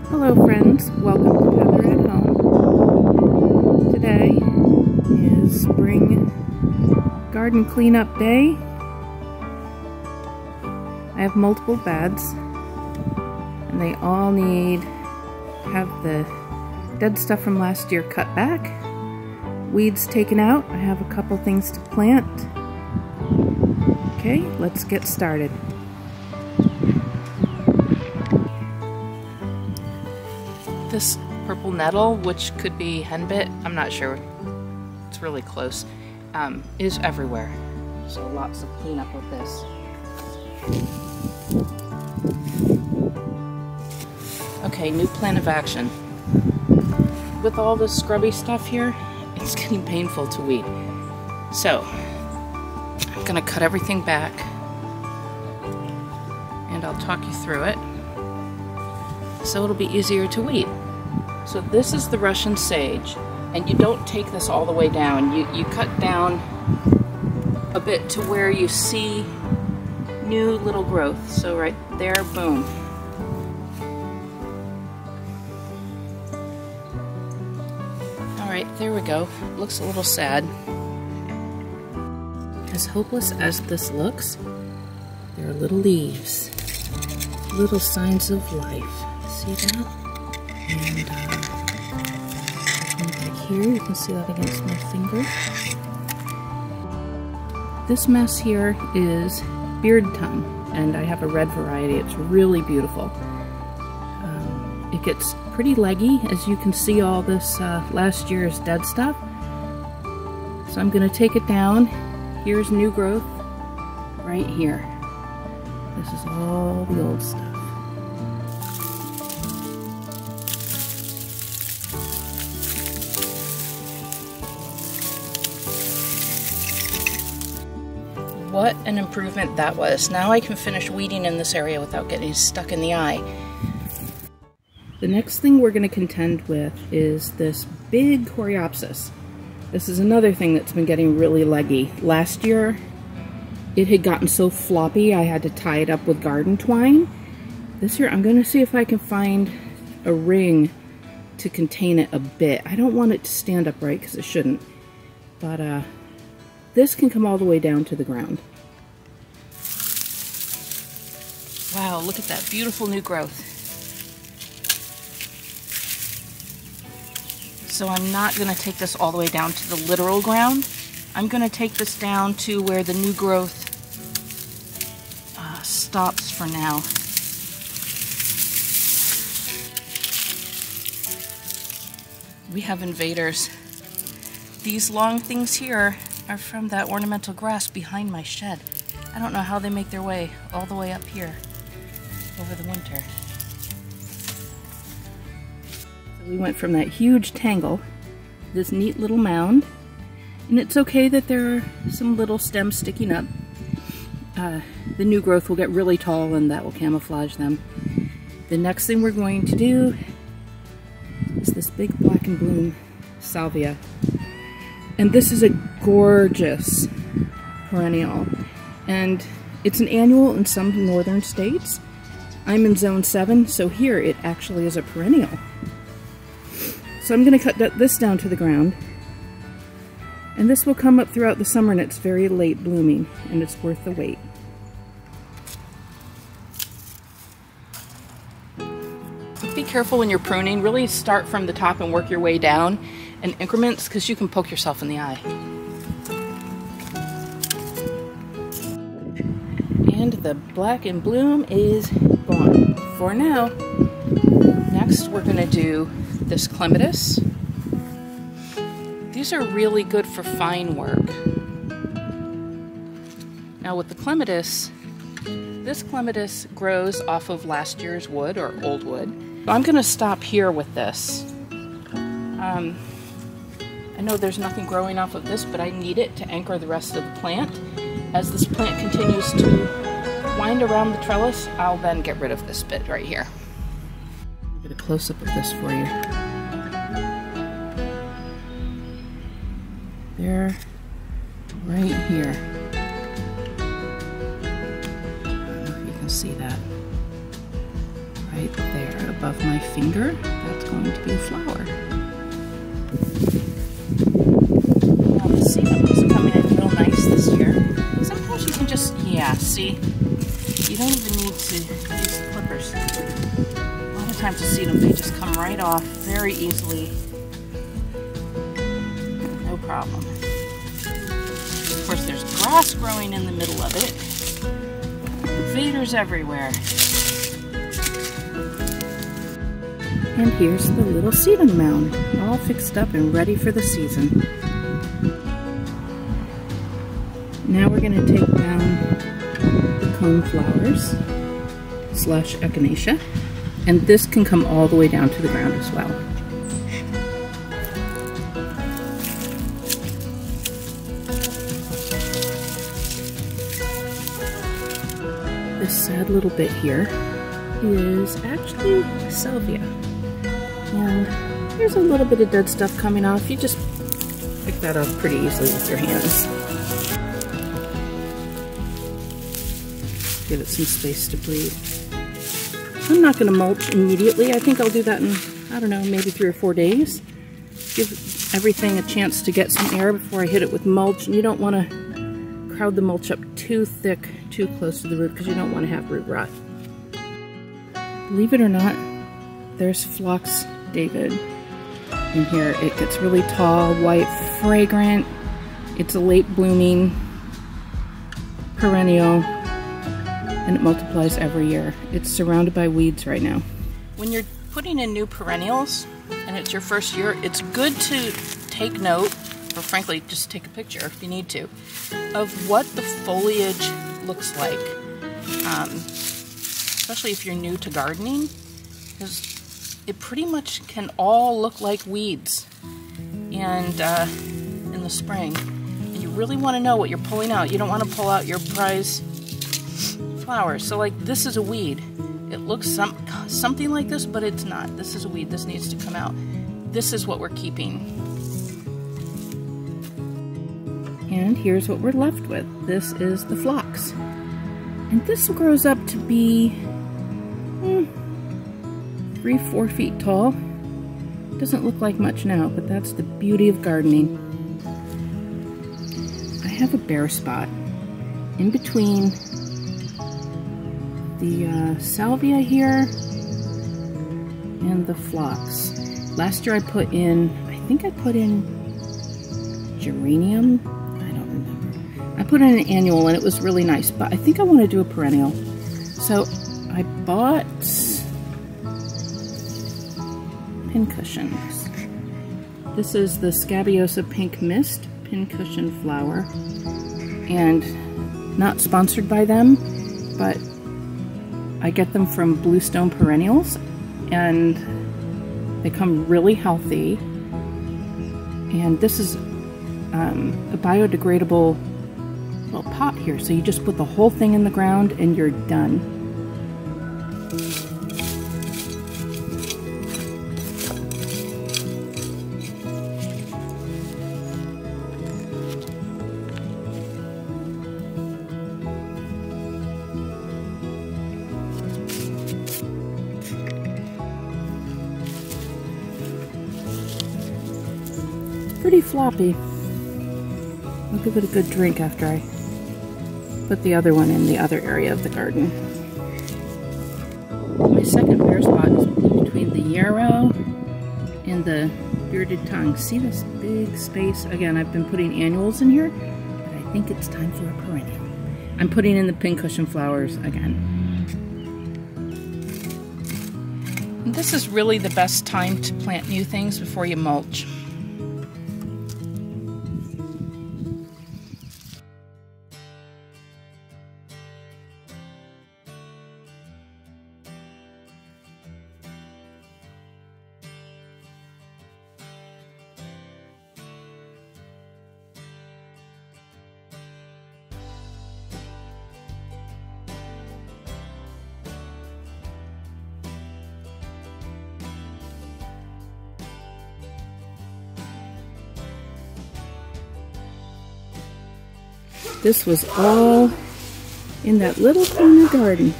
Hello friends, welcome to Heather at Home. Today is spring garden cleanup day. I have multiple beds and they all need to have the dead stuff from last year cut back, weeds taken out. I have a couple things to plant. Okay, let's get started. This purple nettle, which could be henbit, I'm not sure, it's really close, is everywhere. So lots of cleanup with this. Okay, new plan of action. With all this scrubby stuff here, it's getting painful to weed. So, I'm gonna cut everything back and I'll talk you through it so it'll be easier to weed. So this is the Russian sage, and you don't take this all the way down. You cut down a bit to where you see new little growth. So right there, boom. Alright, there we go. Looks a little sad. As hopeless as this looks, there are little leaves, little signs of life. See that? And back here, you can see that against my finger. This mess here is beard tongue, and I have a red variety. It's really beautiful. It gets pretty leggy, as you can see all this last year's dead stuff. So I'm going to take it down. Here's new growth right here. This is all the old stuff. What an improvement that was. Now I can finish weeding in this area without getting stuck in the eye. The next thing we're going to contend with is this big coreopsis. This is another thing that's been getting really leggy. Last year, it had gotten so floppy I had to tie it up with garden twine. This year, I'm going to see if I can find a ring to contain it a bit. I don't want it to stand upright because it shouldn't. But this can come all the way down to the ground. Wow, look at that beautiful new growth. So I'm not going to take this all the way down to the literal ground. I'm going to take this down to where the new growth stops for now. We have invaders. These long things here are from that ornamental grass behind my shed. I don't know how they make their way all the way up here over the winter. We went from that huge tangle, this neat little mound, and it's okay that there are some little stems sticking up. The new growth will get really tall and that will camouflage them. The next thing we're going to do is this big black and bloom salvia. And this is a gorgeous perennial. And it's an annual in some northern states. I'm in zone 7, so here it actually is a perennial. So I'm going to cut this down to the ground, and this will come up throughout the summer, and it's very late blooming, and it's worth the wait. Be careful when you're pruning. Really start from the top and work your way down in increments, because you can poke yourself in the eye. And the black and bloom is gone for now. Next we're going to do this clematis. These are really good for fine work. Now with the clematis, this clematis grows off of last year's wood or old wood. So I'm going to stop here with this. I know there's nothing growing off of this, but I need it to anchor the rest of the plant. As this plant continues to wind around the trellis, I'll then get rid of this bit right here. Get a close-up of this for you. There, right here. I don't know if you can see that. Right there above my feet. finger, that's going to be a flower. Now the sedum is coming in real nice this year. Sometimes you can just, yeah, see? You don't even need to use the clippers. A lot of times the sedum, they just come right off very easily. No problem. Of course, there's grass growing in the middle of it. Invaders everywhere. And here's the little sedum mound, all fixed up and ready for the season. Now we're going to take down the cone flowers / echinacea, and this can come all the way down to the ground as well. This sad little bit here is actually salvia. And there's a little bit of dead stuff coming off. You just pick that up pretty easily with your hands. Give it some space to breathe. I'm not going to mulch immediately. I think I'll do that in, I don't know, maybe 3 or 4 days. Give everything a chance to get some air before I hit it with mulch. And you don't want to crowd the mulch up too thick, too close to the root, because you don't want to have root rot. Believe it or not, there's Phlox David in here. It gets really tall, white, fragrant. It's a late blooming perennial, and it multiplies every year. It's surrounded by weeds right now. When you're putting in new perennials and it's your first year, it's good to take note, or frankly just take a picture if you need to, of what the foliage looks like, especially if you're new to gardening, because it pretty much can all look like weeds and in the spring. And you really want to know what you're pulling out. You don't want to pull out your prize flowers. So like this is a weed. It looks something like this, but it's not. This is a weed. This needs to come out. This is what we're keeping. And here's what we're left with. This is the phlox. And this grows up to be 3-4 feet tall. Doesn't look like much now, but that's the beauty of gardening. I have a bare spot in between the salvia here and the phlox. Last year I put in, I think I put in geranium. I don't remember. I put in an annual and it was really nice, but I think I want to do a perennial. So I bought pincushions. This is the Scabiosa Pink Mist pincushion flower, and not sponsored by them, but I get them from Bluestone Perennials, and they come really healthy. And this is a biodegradable little pot here, so you just put the whole thing in the ground and you're done. Pretty floppy. I'll give it a good drink after I put the other one in the other area of the garden. My second bare spot is between the yarrow and the bearded tongue. See this big space? Again, I've been putting annuals in here, but I think it's time for a perennial. I'm putting in the pincushion flowers again. And this is really the best time to plant new things before you mulch. This was all in that little corner garden.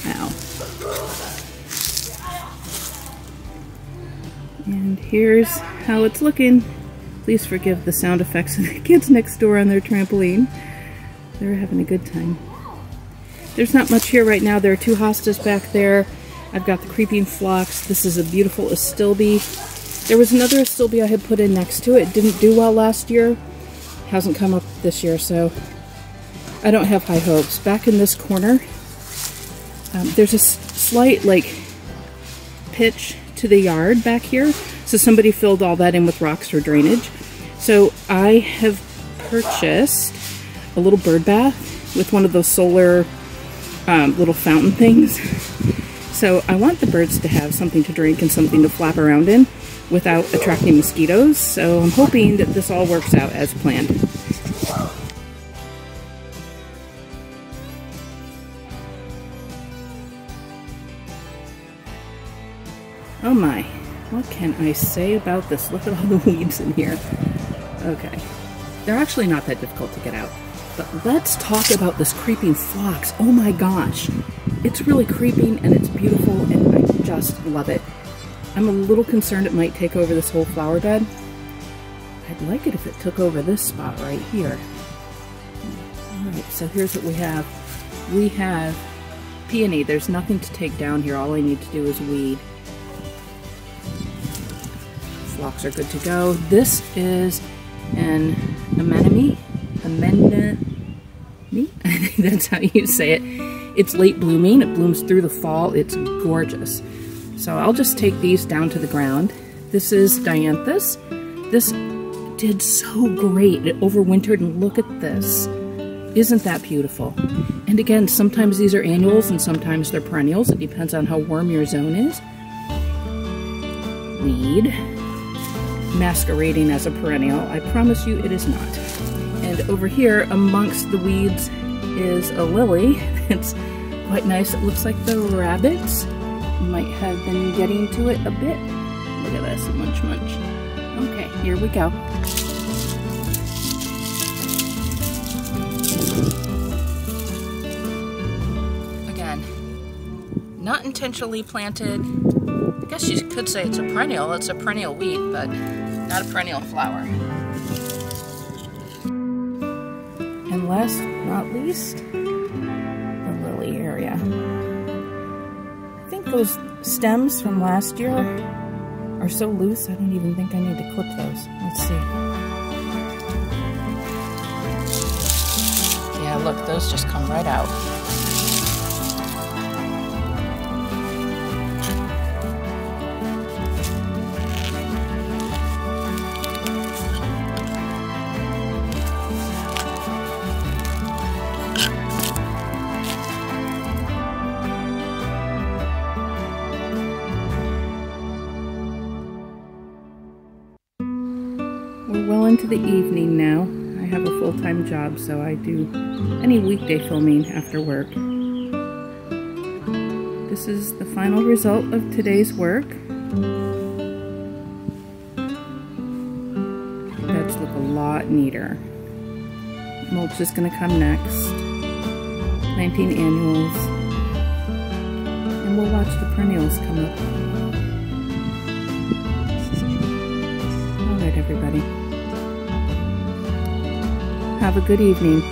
Wow. And here's how it's looking. Please forgive the sound effects of the kids next door on their trampoline. They're having a good time. There's not much here right now. There are 2 hostas back there. I've got the creeping phlox. This is a beautiful astilbe. There was another astilbe I had put in next to it. It didn't do well last year. Hasn't come up this year, so I don't have high hopes. Back in this corner, there's a slight like pitch to the yard back here. So somebody filled all that in with rocks for drainage. So I have purchased a little bird bath with one of those solar little fountain things. So I want the birds to have something to drink and something to flap around in without attracting mosquitoes. So I'm hoping that this all works out as planned. Oh my, what can I say about this? Look at all the weeds in here. Okay, they're actually not that difficult to get out. But let's talk about this creeping phlox. Oh my gosh. It's really creeping and it's beautiful and I just love it. I'm a little concerned it might take over this whole flower bed. I'd like it if it took over this spot right here. Alright, so here's what we have. We have peony. There's nothing to take down here. All I need to do is weed. Phlox are good to go. This is an anemone. I think that's how you say it. It's late blooming. It blooms through the fall. It's gorgeous. So I'll just take these down to the ground. This is dianthus. This did so great. It overwintered, and look at this. Isn't that beautiful? And again, sometimes these are annuals and sometimes they're perennials. It depends on how warm your zone is. Weed. Masquerading as a perennial. I promise you it is not. And over here amongst the weeds is a lily. It's quite nice. It looks like the rabbits might have been getting to it a bit. Look at this, munch munch. Okay, here we go. Again, not intentionally planted. I guess you could say it's a perennial. It's a perennial weed, but not a perennial flower. And last but not least, the lily area. I think those stems from last year are so loose, I don't even think I need to clip those. Let's see. Yeah, look, those just come right out. We're well into the evening now. I have a full-time job, so I do any weekday filming after work. This is the final result of today's work. Beds look a lot neater. Mulch is going to come next. 19 annuals. And we'll watch the perennials come up. Alright, everybody. Have a good evening.